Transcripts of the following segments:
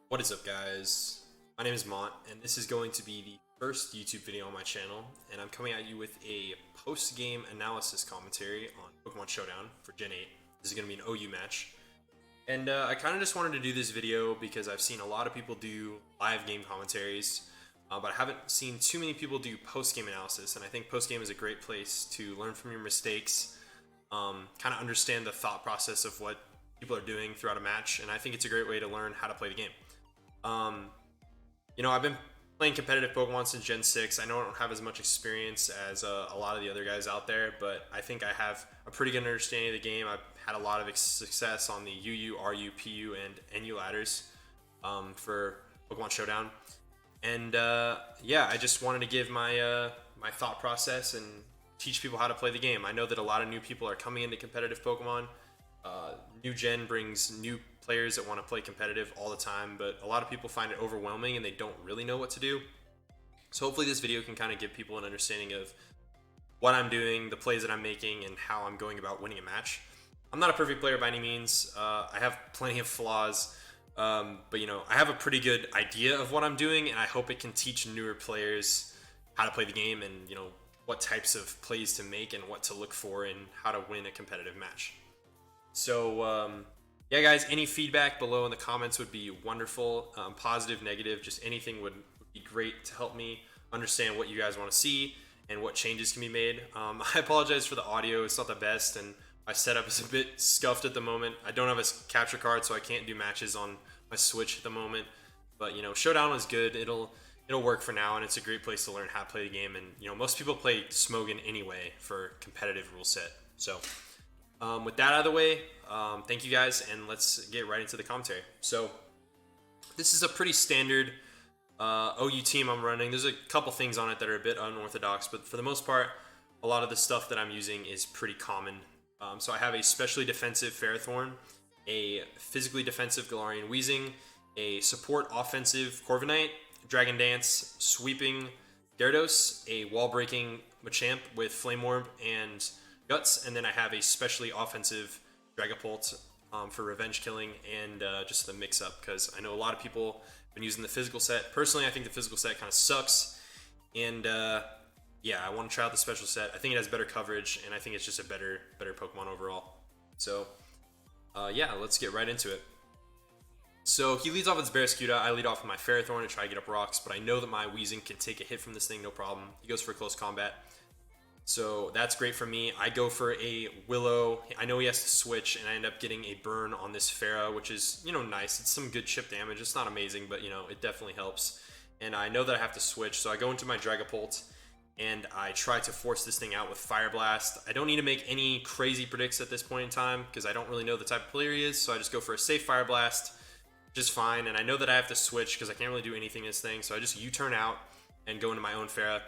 What is up, guys? My name is Mont, and this is going to be the first YouTube video on my channel, and I'm coming at you with a post-game analysis commentary on Pokemon Showdown for Gen 8. This is going to be an OU match. And I kind of just wanted to do this video because I've seen a lot of people do live game commentaries, but I haven't seen too many people do post-game analysis, and I think post-game is a great place to learn from your mistakes, kind of understand the thought process of what people are doing throughout a match, and I think it's a great way to learn how to play the game. I've been playing competitive Pokemon since Gen 6. I know I don't have as much experience as a lot of the other guys out there, but I think I have a pretty good understanding of the game. I've had a lot of success on the UU, RU, PU, and NU ladders for Pokemon Showdown. And I just wanted to give my my thought process and teach people how to play the game. I know that a lot of new people are coming into competitive Pokemon. New gen brings new players that want to play competitive all the time, but a lot of people find it overwhelming and they don't really know what to do. So hopefully this video can kind of give people an understanding of what I'm doing, the plays that I'm making, and how I'm going about winning a match. I'm not a perfect player by any means. I have plenty of flaws, but I have a pretty good idea of what I'm doing, and I hope it can teach newer players how to play the game and what types of plays to make and what to look for and how to win a competitive match. So yeah, guys, any feedback below in the comments would be wonderful. Positive, negative, just anything would be great to help me understand what you guys want to see and what changes can be made. I apologize for the audio. It's not the best, and my setup is a bit scuffed at the moment. I don't have a capture card, so I can't do matches on my Switch at the moment. But Showdown was good. It'll work for now, and it's a great place to learn how to play the game. And most people play Smogon anyway for competitive rule set. So with that out of the way, thank you guys, and let's get right into the commentary. So this is a pretty standard OU team I'm running. There's a couple things on it that are a bit unorthodox, but for the most part, a lot of the stuff that I'm using is pretty common. So I have a specially defensive Ferrothorn, a physically defensive Galarian Weezing, a support offensive Corviknight, Dragon Dance, sweeping Gyarados, a wall-breaking Machamp with Flame Orb and Guts, and then I have a specially offensive Dragapult for revenge killing and just the mix-up, because I know a lot of people have been using the physical set. Personally, I think the physical set kind of sucks, and yeah, I want to try out the special set. I think it has better coverage, and I think it's just a better Pokemon overall. So yeah, let's get right into it. So he leads off with his Barraskewda. I lead off with my Ferrothorn to try to get up rocks, but I know that my Weezing can take a hit from this thing, no problem. He goes for a close combat. So that's great for me. I go for a Willow. I know he has to switch, and I end up getting a burn on this Pharah, which is, nice. It's some good chip damage. It's not amazing, but, it definitely helps. And I know that I have to switch, so I go into my Dragapult, and I try to force this thing out with Fire Blast. I don't need to make any crazy predicts at this point in time, because I don't really know the type of player he is, so I just go for a safe Fire Blast, just fine. And I know that I have to switch, because I can't really do anything in this thing, so I just U-turn out and go into my own Pharah.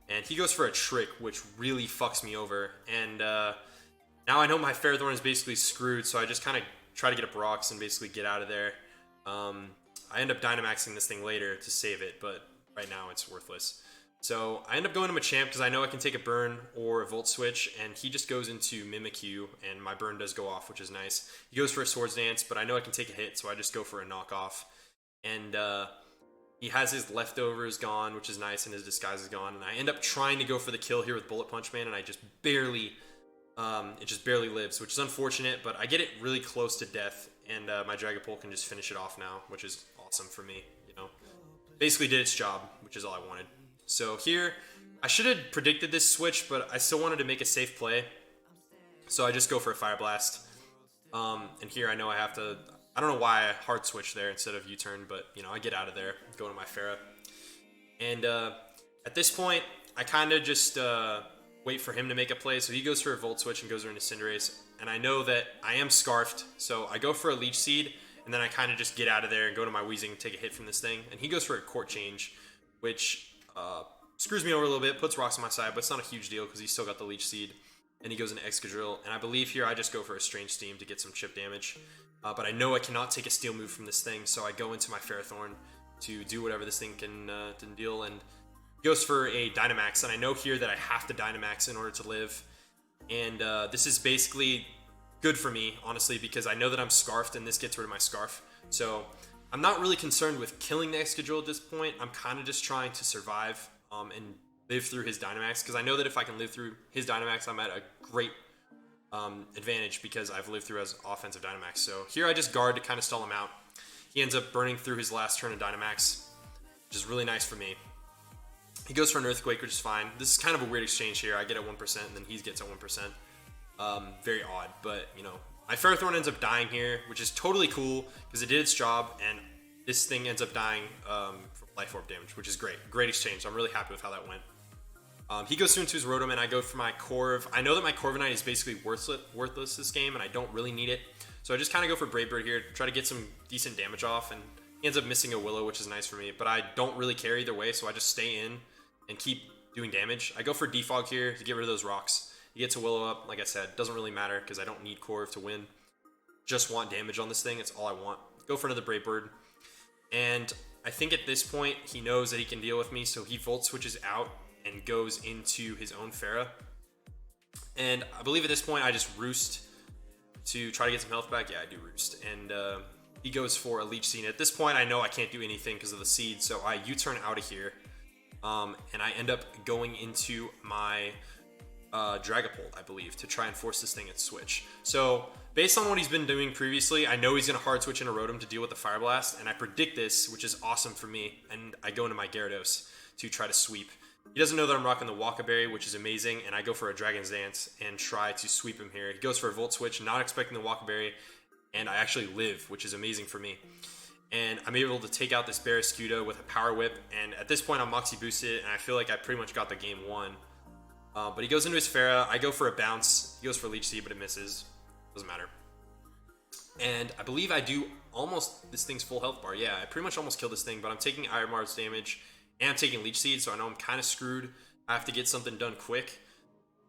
And he goes for a Trick, which really fucks me over. And now I know my Ferrothorn is basically screwed, so I just kind of try to get up rocks and basically get out of there. I end up Dynamaxing this thing later to save it, but right now it's worthless. So I end up going to Machamp because I know I can take a burn or a Volt Switch, and he just goes into Mimikyu, and my burn does go off, which is nice. He goes for a Swords Dance, but I know I can take a hit, so I just go for a knockoff. And he has his leftovers gone, which is nice, and his disguise is gone. And I end up trying to go for the kill here with Bullet Punch Man, and I just barely, it just barely lives, which is unfortunate, but I get it really close to death, and my Dragapult can just finish it off now, which is awesome for me, Basically did its job, which is all I wanted. So here, I should have predicted this switch, but I still wanted to make a safe play. So I just go for a Fire Blast. And here I know I have to, I don't know why I hard switch there instead of U-turn, but I get out of there, go to my Pharah. And at this point, I kind of just wait for him to make a play. So he goes for a Volt Switch and goes into Cinderace. And I know that I am Scarfed, so I go for a Leech Seed, and then I kind of just get out of there and go to my Weezing and take a hit from this thing. And he goes for a Court Change, which screws me over a little bit, puts rocks on my side, but it's not a huge deal because he's still got the Leech Seed. And he goes into Excadrill, and I believe here I just go for a Strange Steam to get some chip damage. But I know I cannot take a Steel move from this thing, so I go into my Ferrothorn to do whatever this thing can deal, and he goes for a Dynamax, and I know here that I have to Dynamax in order to live. And this is basically good for me, honestly, because I know that I'm Scarfed, and this gets rid of my Scarf. So I'm not really concerned with killing the Excadrill at this point. I'm kind of just trying to survive and live through his Dynamax, because I know that if I can live through his Dynamax, I'm at a great advantage because I've lived through his offensive Dynamax. So here I just guard to kind of stall him out. He ends up burning through his last turn of Dynamax, which is really nice for me. He goes for an Earthquake, which is fine. This is kind of a weird exchange here. I get at 1%, and then he gets at 1%. Very odd, but, you know. My Ferrothorn ends up dying here, which is totally cool, because it did its job, and this thing ends up dying from Life Orb damage, which is great. Great exchange, so I'm really happy with how that went. He goes through into his Rotom, and I go for my Corv. I know that my Corviknight is basically worthless this game, and I don't really need it. So I just kind of go for Brave Bird here, try to get some decent damage off, and he ends up missing a Willow, which is nice for me. But I don't really care either way, so I just stay in and keep doing damage. I go for Defog here to get rid of those rocks. He gets a Willow up, like I said. Doesn't really matter because I don't need Corv to win. Just want damage on this thing. It's all I want. Go for another Brave Bird. And I think at this point, he knows that he can deal with me, so he Volt Switches out and goes into his own Farah. And I believe at this point, I just Roost to try to get some health back. Yeah, I do Roost. And he goes for a Leech Seed. At this point, I know I can't do anything because of the Seed, so I U-turn out of here. And I end up going into my Dragapult, I believe, to try and force this thing at switch. So based on what he's been doing previously, I know he's going to hard switch in a Rotom to deal with the Fire Blast, and I predict this, which is awesome for me, and I go into my Gyarados to try to sweep. He doesn't know that I'm rocking the Waka Berry, which is amazing, and I go for a Dragon's Dance and try to sweep him here. He goes for a Volt Switch, not expecting the Waka Berry, and I actually live, which is amazing for me. And I'm able to take out this Barraskewda with a Power Whip, and at this point I'm Moxie boosted, and I feel like I pretty much got the game won. But he goes into his Farah. I go for a Bounce. He goes for Leech Seed, but it misses. Doesn't matter. And I believe I do almost this thing's full health bar. Yeah, I pretty much almost killed this thing, but I'm taking Iron Mars damage, and I'm taking Leech Seed, so I know I'm kind of screwed. I have to get something done quick.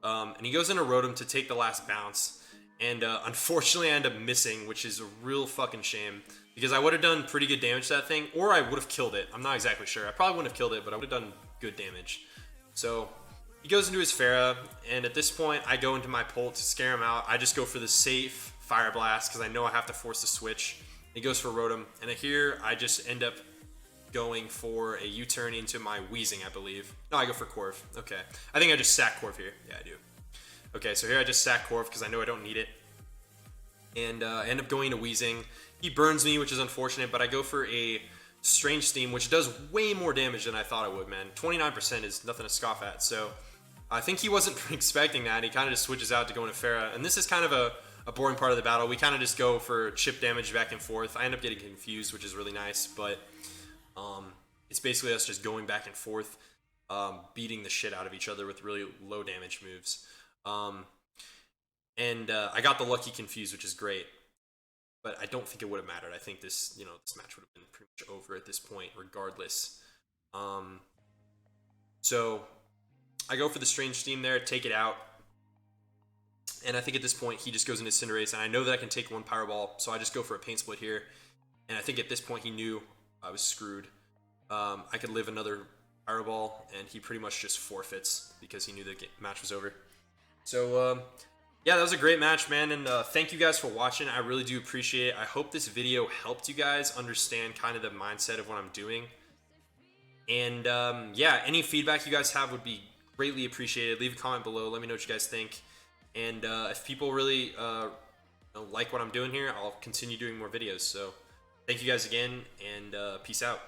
And he goes into Rotom to take the last Bounce. And unfortunately, I end up missing, which is a real fucking shame. Because I would have done pretty good damage to that thing, or I would have killed it. I'm not exactly sure. I probably wouldn't have killed it, but I would have done good damage. So he goes into his Farah, and at this point, I go into my Pult to scare him out. I just go for the safe Fire Blast, because I know I have to force the switch. He goes for Rotom, and here I just end up going for a U-turn into my Weezing, I believe. No, I go for Corv. Okay. I think I just sack Corv here. Yeah, I do. Okay, so here I just sack Corv because I know I don't need it. And I end up going to Weezing. He burns me, which is unfortunate, but I go for a Strange Steam, which does way more damage than I thought it would, man. 29% is nothing to scoff at, so I think he wasn't expecting that. He kind of just switches out to go into Farah, and this is kind of a boring part of the battle. We kind of just go for chip damage back and forth. I end up getting confused, which is really nice, but it's basically us just going back and forth, beating the shit out of each other with really low damage moves. I got the lucky confused, which is great. But I don't think it would have mattered. I think this match would have been pretty much over at this point, regardless. So I go for the Strange Steam there, take it out. And I think at this point, he just goes into Cinderace, and I know that I can take one Power Ball, so I just go for a Pain Split here. And I think at this point, he knew I was screwed. I could live another Power Ball, and he pretty much just forfeits because he knew the match was over. So, yeah, that was a great match, man, and thank you guys for watching. I really do appreciate it. I hope this video helped you guys understand kind of the mindset of what I'm doing. And, yeah, any feedback you guys have would be greatly appreciated. Leave a comment below. Let me know what you guys think. And if people really like what I'm doing here, I'll continue doing more videos. So thank you guys again, and peace out.